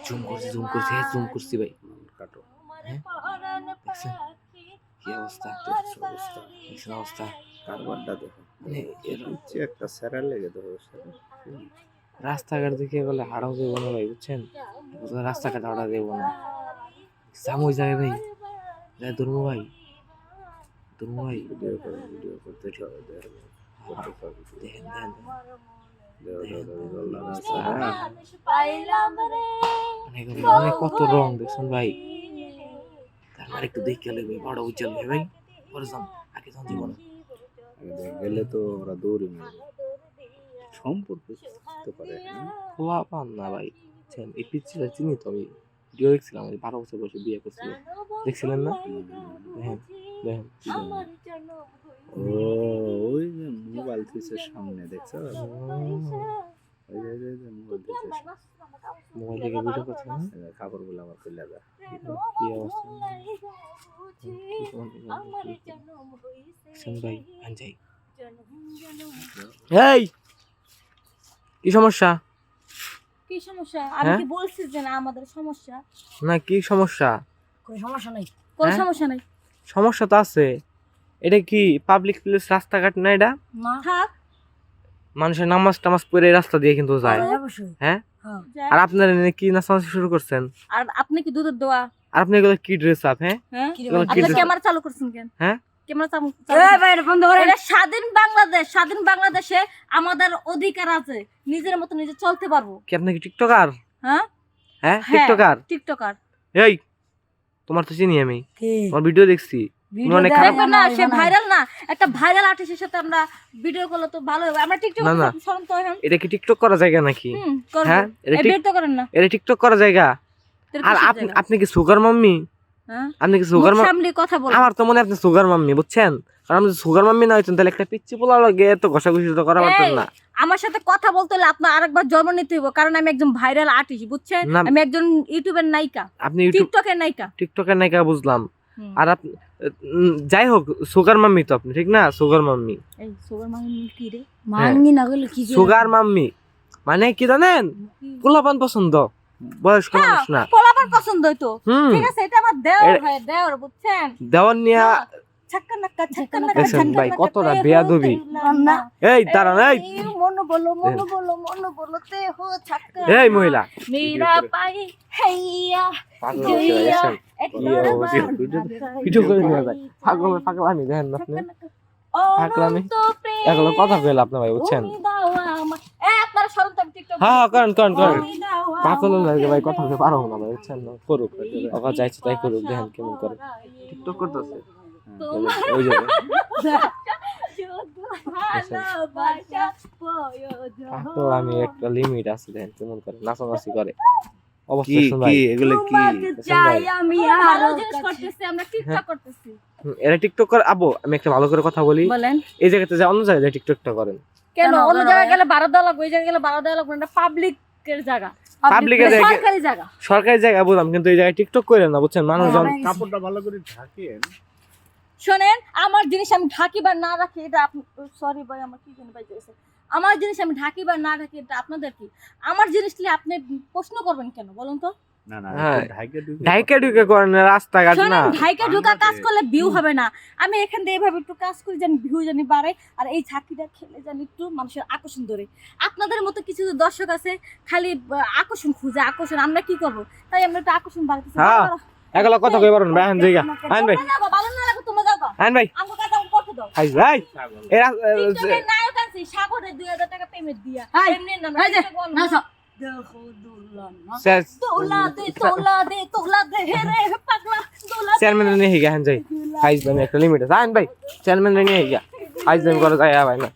Zoom করছি ভাই। কাটো। হ্যাঁ দেখছেন কি অবস্থা? দেখছেন অবস্থা কারবারটা দেখো, মানে এর হচ্ছে একটা স্যারা লেগে দেবো রাস্তাঘাট দেখে গেলে হারাও দেবো না ভাই, বুঝছেন? রাস্তাঘাট হারা দেবো না, জামুই যায় ভাই, যাই ধরবো ভাই, ভিডিও করতে হবে। দেখেন মানে কত রং দেখছেন ভাই। তারপর একটু দেখে লাগবে, বড় উজ্জ্বল ভাই ভাই পরে যান, আগে যান জীবনে গেলে তো ওরা দৌড়ে মারবে, সম্পর্ক হতে পারে খোলা পান না ভাই, বুঝছেন? এই পিচ্ছিটা চিনি তো, আমি ভিডিও দেখছিলাম 12 বছর বয়সে বিয়ে করছিল, দেখছিলেন না? দেখেন ও ওই যে মোবাইল ফিসের সামনে দেখছো, মোবাইল থেকে ভিডিও করছে না, কাপড় গুলো আমার খুলে দেয়। কি অবস্থা ভাই, আনজাই এই কি সমস্যা? কি সমস্যা? আমি কি বলছি যে না আমাদের সমস্যা? না কি সমস্যা? কোনো সমস্যা নাই, কোনো সমস্যা নাই। সমস্যা তো আছে। এটা কি পাবলিক প্লেস, রাস্তাঘাট না এটা? না থাক, মানুষের নামাজ টামাজ পড়ে রাস্তা দিয়ে কিন্তু যায়। হ্যাঁ আর আপনারা কি নাচানাচি শুরু করছেন? আর আপনি কি দুধের দোয়া? আর আপনি এগুলো কি ড্রেস আপ? হ্যাঁ আপনি ক্যামেরা চালু করছেন কেন? হ্যাঁ ক্যামেরা চালু বন্ধ করে। এটা স্বাধীন বাংলাদেশে আমাদের অধিকার আছে, নিজের মতো নিজে চলতে পারবো। কি আপনি কি টিকটকার? হ্যাঁ হ্যাঁ টিকটকার। এই তোমার তো চিনি আমি, তোমার ভিডিও দেখছি। অনেক খারাপ না, সে ভাইরাল না, একটা ভাইরাল আর্টিস্টের সাথে আমরা ভিডিও করলে তো ভালো হবে। আমরা টিকটক না এটা কি টিকটক করা জায়গা নাকি? হ্যাঁ এটা করেন না, এটা টিকটক করা জায়গা। আর আপনি কি সুগার মাম্মি? আপনি কি সুগার মাম্মি? কথা বল, আমার তো মনে হয় আপনি সুগার মাম্মি, বুঝছেন? কারণ আপনি সুগার মাম্মি না হইতেন তাহলে একটা পিচ্চি পোলা লাগে তো ঘষাঘষি তো করা পারতেন না। আমার সাথে কথা বলতে হলে আপনার আরেকবার জন্ম নিতে হইব, কারণ আমি একজন ভাইরাল আর্টিস্ট, বুঝছেন? আমি একজন ইউটিউবের নায়িকা, আপনি টিকটকের নায়িকা বুঝলাম। আর আপনি যাই হোক সুগার মাম্মি তো আপনি, ঠিক না? সুগার মাম্মি, এই সুগার মাম্মি কি রে? মাম্মি না গেলে কি? সুগার মাম্মি মানে কি জানেন? পোলাপান পছন্দ, বয়স্ক মানুষ না। পোলাপান পছন্দ হইতো, ঠিক আছে? এটা আমার দেওর বুঝছেন? দেওয়ার নিয়া ভাই কতটা বেয়াদবি। এই দাঁড়ান, এই মহিলা মেরা পাই হাইয়া পাগলামি দেখেন আপনি, পাগলামি এগুলো কথা কইলে আপনি ভাই, বুঝছেন? হ্যাঁ করেন পাগল লাগে ভাই, কথা বলতে পারো না ভাই, বুঝছেন? করুক যাইছে তাই করুক, দেখেন কেমন করে টিকটক করতেছে। আমি একটা লিমিট আছে, দেখেন কেমন করে নাচানাচি করে। এরা টিকটক করে। আবু আমি একটা ভালো করে কথা বলি, এই জায়গাতে যে অন্য জায়গায় টিকটকটা করেন কেন? অন্য জায়গায় গেলে 12 দেওয়া লাগবে, ওই জায়গায় গেলে 12 দেওয়া লাগবে না। পাবলিকের জায়গা, সরকারি জায়গা বুঝলাম, কিন্তু এই জায়গায় টিকটক করেন না, বুঝছেন? মানুষজন কাপড়টা ভালো করে ঢাকেন। শোনেন, আমার জিনিস আমি ঢাকি বা না রাখি এটা সরি ভাই, আমার কি জানি পাইছে, আমার জিনিস আমি ঢাকি বা না ঢাকি এটা আপনাদের কি? আমার জিনিস নিয়ে আপনি প্রশ্ন করবেন কেন বলুন তো? ঢাইকা ঢুকে করেন রাস্তাঘাট না, ঢাইকা ঢুকা কাজ করলে ভিউ হবে না। আমি এখান থেকে এভাবে একটু কাজ করি জানি ভিউ জানি বাড়ে, আর এই ঝাঁকিটা খেলে জানি একটু মানুষের আকর্ষণ ধরে। আপনাদের মতো কিছু দর্শক আছে খালি আকর্ষণ খুঁজে, আকর্ষণ। আমরা কি করবো? তাই আমরা একটু আকর্ষণ বাড়তেছি। এগুলো কথা কই পারেন ভাই? আন জায়গা আন ভাই, ভালো না লাগে তোমরা যাও আন ভাই, আমগো কাটা কত দাও আই ভাই। এরা নায়ক আছে সাগরে 2000 টাকা পেমেন্ট দিয়া, এমনি না না দেখো তোলা দে রে পাগলা দোলা। চেয়ারম্যান নিয়ে গিয়া আন যাই, আইজ আমি একটা লিমিট আছে। আন ভাই চেয়ারম্যান নিয়ে গিয়া আইজ আমি করে যাই ভাই না।